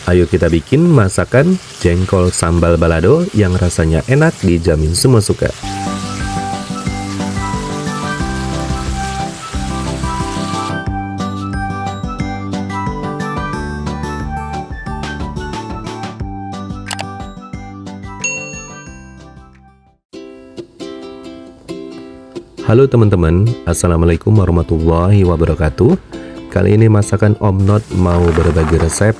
Ayo kita bikin masakan jengkol sambal balado yang rasanya enak, dijamin semua suka. Halo teman-teman, Assalamualaikum warahmatullahi wabarakatuh. Kali ini masakan Om Not mau berbagi resep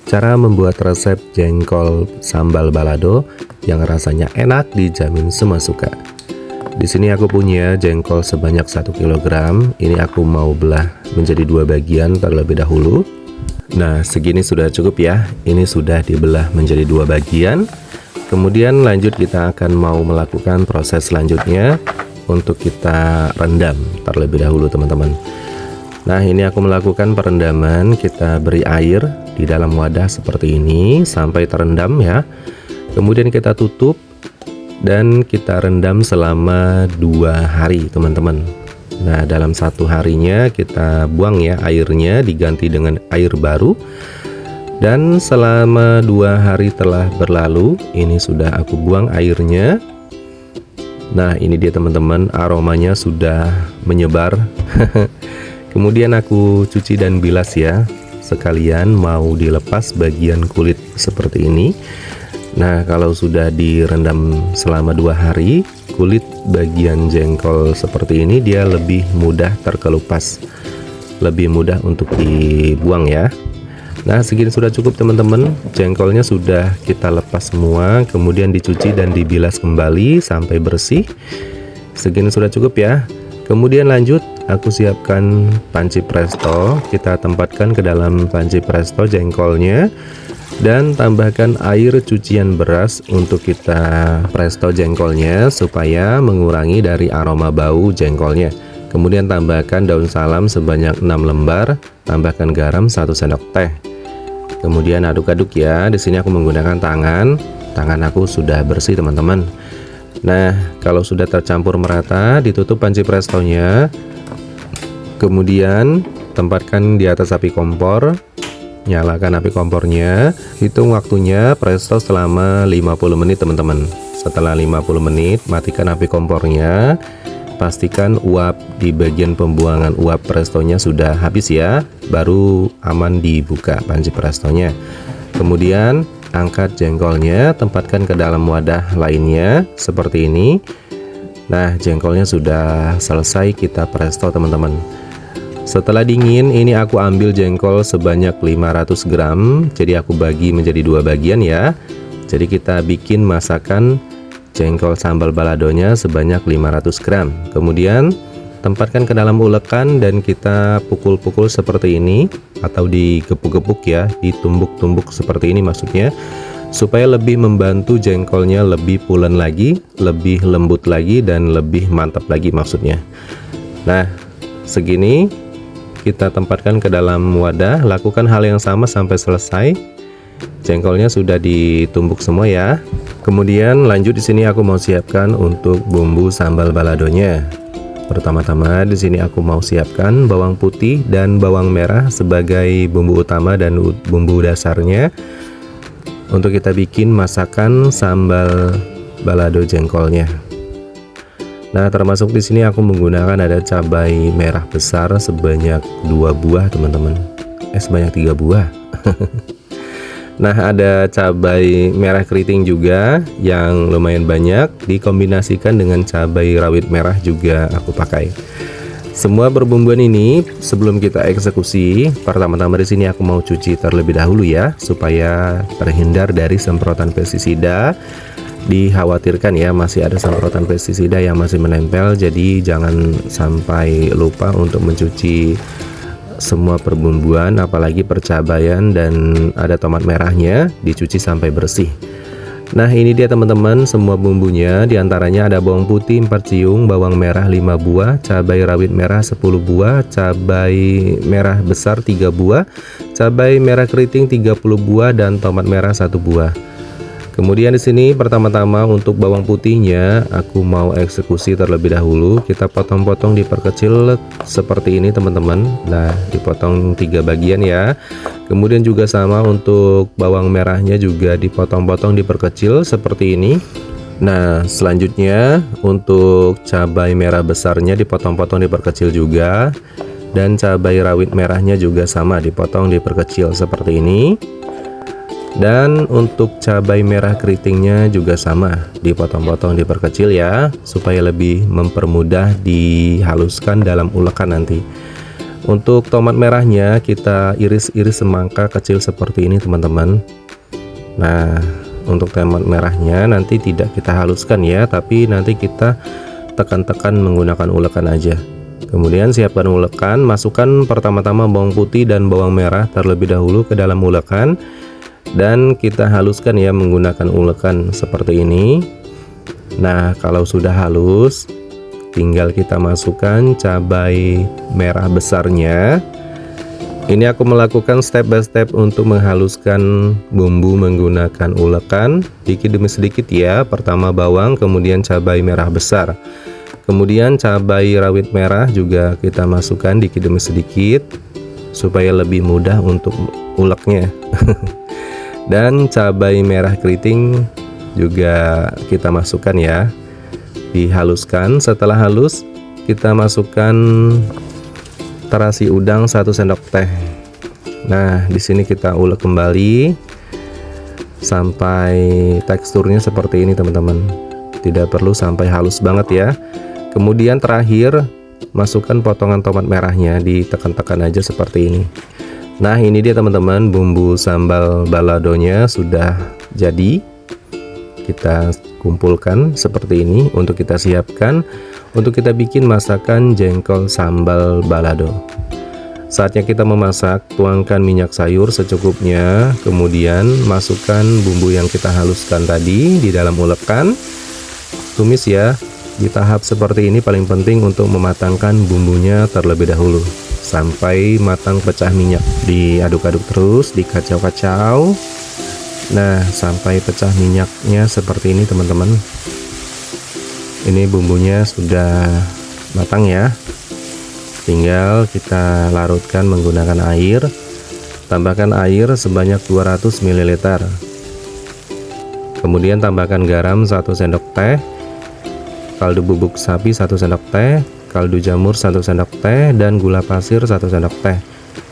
cara membuat resep jengkol sambal balado yang rasanya enak, dijamin semua suka. Di sini aku punya jengkol sebanyak 1 kg. Ini aku mau belah menjadi 2 bagian terlebih dahulu. Nah, segini sudah cukup ya. Ini sudah dibelah menjadi 2 bagian. Kemudian lanjut kita akan mau melakukan proses selanjutnya untuk kita rendam terlebih dahulu teman-teman. Nah, ini aku melakukan perendaman. Kita beri air di dalam wadah seperti ini sampai terendam ya. Kemudian kita tutup dan kita rendam selama 2 hari teman-teman. Nah, dalam 1 harinya kita buang ya airnya, diganti dengan air baru. Dan selama 2 hari telah berlalu, ini sudah aku buang airnya. Nah, ini dia teman-teman, aromanya sudah menyebar. Kemudian aku cuci dan bilas ya. Sekalian mau dilepas bagian kulit seperti ini. Nah, kalau sudah direndam selama 2 hari, kulit bagian jengkol seperti ini dia lebih mudah terkelupas, lebih mudah untuk dibuang ya. Nah, segini sudah cukup teman-teman. Jengkolnya sudah kita lepas semua, kemudian dicuci dan dibilas kembali sampai bersih. Segini sudah cukup ya. Kemudian lanjut, aku siapkan panci presto. Kita tempatkan ke dalam panci presto jengkolnya dan tambahkan air cucian beras untuk kita presto jengkolnya supaya mengurangi dari aroma bau jengkolnya. Kemudian tambahkan daun salam sebanyak 6 lembar, tambahkan garam 1 sendok teh. Kemudian aduk-aduk ya. Di sini aku menggunakan tangan. Tangan aku sudah bersih teman-teman. Nah, kalau sudah tercampur merata, ditutup panci prestonya. Kemudian tempatkan di atas api kompor. Nyalakan api kompornya. Hitung waktunya presto selama 50 menit teman-teman. Setelah 50 menit, matikan api kompornya. Pastikan uap di bagian pembuangan uap prestonya sudah habis ya, baru aman dibuka panci prestonya. Kemudian angkat jengkolnya, tempatkan ke dalam wadah lainnya seperti ini. Nah, jengkolnya sudah selesai kita presto teman-teman. Setelah dingin, ini aku ambil jengkol sebanyak 500 gram. Jadi aku bagi menjadi 2 bagian ya. Jadi kita bikin masakan jengkol sambal baladonya sebanyak 500 gram. Kemudian tempatkan ke dalam ulekan dan kita pukul-pukul seperti ini, atau digepuk-gepuk ya, ditumbuk-tumbuk seperti ini maksudnya, supaya lebih membantu jengkolnya lebih pulen lagi, lebih lembut lagi, dan lebih mantap lagi maksudnya. Nah, segini kita tempatkan ke dalam wadah. Lakukan hal yang sama sampai selesai. Jengkolnya sudah ditumbuk semua ya. Kemudian lanjut, di sini aku mau siapkan untuk bumbu sambal baladonya. Pertama-tama di sini aku mau siapkan bawang putih dan bawang merah sebagai bumbu utama dan bumbu dasarnya untuk kita bikin masakan sambal balado jengkolnya. Nah, termasuk di sini aku menggunakan ada cabai merah besar sebanyak 2 buah teman-teman. Sebanyak 3 buah. Nah, ada cabai merah keriting juga yang lumayan banyak, dikombinasikan dengan cabai rawit merah juga aku pakai. Semua perbumbuan ini sebelum kita eksekusi, pertama-tama di sini aku mau cuci terlebih dahulu ya, supaya terhindar dari semprotan pestisida. Dikhawatirkan ya masih ada semprotan pestisida yang masih menempel, jadi jangan sampai lupa untuk mencuci semua perbumbuan, apalagi percabayan dan ada tomat merahnya, dicuci sampai bersih. Nah, ini dia teman-teman semua bumbunya. Diantaranya ada bawang putih 4 siung, bawang merah 5 buah, cabai rawit merah 10 buah, cabai merah besar 3 buah, cabai merah keriting 30 buah, dan tomat merah 1 buah. Kemudian di sini pertama-tama untuk bawang putihnya aku mau eksekusi terlebih dahulu. Kita potong-potong diperkecil seperti ini teman-teman. Nah, dipotong 3 bagian ya. Kemudian juga sama untuk bawang merahnya juga dipotong-potong diperkecil seperti ini. Nah, selanjutnya untuk cabai merah besarnya dipotong-potong diperkecil juga. Dan cabai rawit merahnya juga sama dipotong diperkecil seperti ini. Dan untuk cabai merah keritingnya juga sama dipotong-potong diperkecil ya, supaya lebih mempermudah dihaluskan dalam ulekan nanti. Untuk tomat merahnya kita iris-iris semangka kecil seperti ini teman-teman. Nah, untuk tomat merahnya nanti tidak kita haluskan ya, tapi nanti kita tekan-tekan menggunakan ulekan aja. Kemudian siapkan ulekan, masukkan pertama-tama bawang putih dan bawang merah terlebih dahulu ke dalam ulekan. Dan kita haluskan ya menggunakan ulekan seperti ini. Nah, kalau sudah halus tinggal kita masukkan cabai merah besarnya. Ini aku melakukan step by step untuk menghaluskan bumbu menggunakan ulekan sedikit demi sedikit ya. Pertama bawang, kemudian cabai merah besar, kemudian cabai rawit merah juga kita masukkan sedikit demi sedikit supaya lebih mudah untuk uleknya. Dan cabai merah keriting juga kita masukkan ya, dihaluskan. Setelah halus kita masukkan terasi udang 1 sendok teh. Nah, di sini kita ulek kembali sampai teksturnya seperti ini teman-teman, tidak perlu sampai halus banget ya. Kemudian terakhir masukkan potongan tomat merahnya, ditekan-tekan aja seperti ini. Nah, ini dia teman-teman, bumbu sambal baladonya sudah jadi. Kita kumpulkan seperti ini untuk kita siapkan untuk kita bikin masakan jengkol sambal balado. Saatnya kita memasak, tuangkan minyak sayur secukupnya, kemudian masukkan bumbu yang kita haluskan tadi di dalam ulekan. Tumis ya. Di tahap seperti ini paling penting untuk mematangkan bumbunya terlebih dahulu sampai matang pecah minyak. Diaduk-aduk terus, dikacau-kacau. Nah, sampai pecah minyaknya seperti ini teman-teman. Ini bumbunya sudah matang ya. Tinggal kita larutkan menggunakan air. Tambahkan air sebanyak 200 ml. Kemudian tambahkan garam 1 sendok teh, kaldu bubuk sapi 1 sendok teh, kaldu jamur 1 sendok teh, dan gula pasir 1 sendok teh.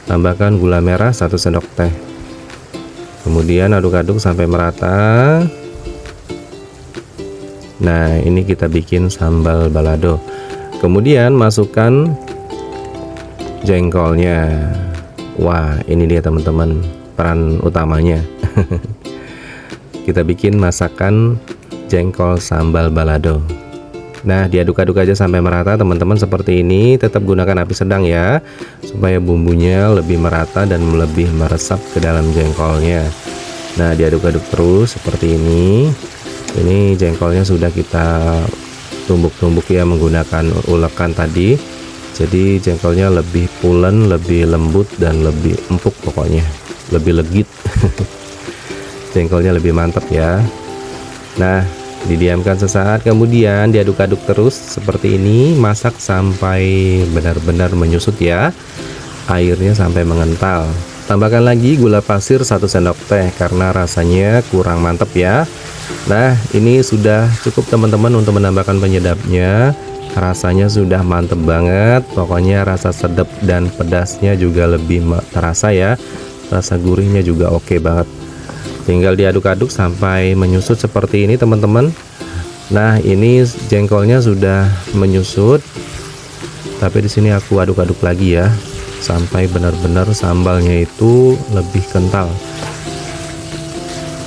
Tambahkan gula merah 1 sendok teh. Kemudian aduk-aduk sampai merata. Nah, ini kita bikin sambal balado. Kemudian masukkan jengkolnya. Wah, ini dia teman-teman peran utamanya. Kita bikin masakan jengkol sambal balado. Nah, diaduk-aduk aja sampai merata teman-teman seperti ini. Tetap gunakan api sedang ya, supaya bumbunya lebih merata dan lebih meresap ke dalam jengkolnya. Nah, diaduk-aduk terus seperti ini. Ini jengkolnya sudah kita tumbuk-tumbuk ya menggunakan ulekan tadi. Jadi jengkolnya lebih pulen, lebih lembut, dan lebih empuk pokoknya. Lebih legit. Jengkolnya lebih mantap ya. Nah, didiamkan sesaat, kemudian diaduk-aduk terus seperti ini. Masak sampai benar-benar menyusut ya, airnya sampai mengental. Tambahkan lagi gula pasir 1 sendok teh karena rasanya kurang mantap ya. Nah, ini sudah cukup teman-teman untuk menambahkan penyedapnya. Rasanya sudah mantep banget. Pokoknya rasa sedap dan pedasnya juga lebih terasa ya. Rasa gurihnya juga oke banget. Tinggal diaduk-aduk sampai menyusut seperti ini teman-teman. Nah, ini jengkolnya sudah menyusut. Tapi di sini aku aduk-aduk lagi ya, sampai benar-benar sambalnya itu lebih kental.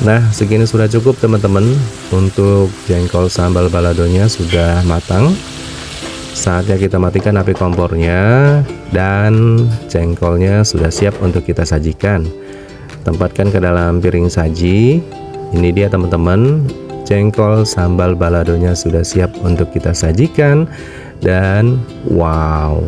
Nah, segini sudah cukup teman-teman. Untuk jengkol sambal baladonya sudah matang. Saatnya kita matikan api kompornya, dan jengkolnya sudah siap untuk kita sajikan. Tempatkan ke dalam piring saji. Ini dia teman-teman, jengkol sambal baladonya sudah siap untuk kita sajikan. Dan wow,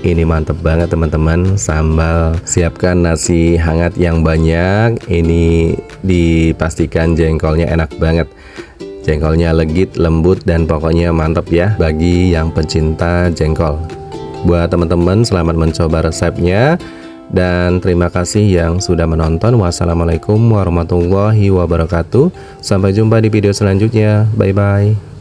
Ini mantep banget teman-teman. Sambal, siapkan nasi hangat yang banyak. Ini dipastikan jengkolnya enak banget. Jengkolnya legit, lembut, dan pokoknya mantep ya bagi yang pencinta jengkol. Buat teman-teman, selamat mencoba resepnya. Dan terima kasih yang sudah menonton. Wassalamualaikum warahmatullahi wabarakatuh. Sampai jumpa di video selanjutnya. Bye-bye.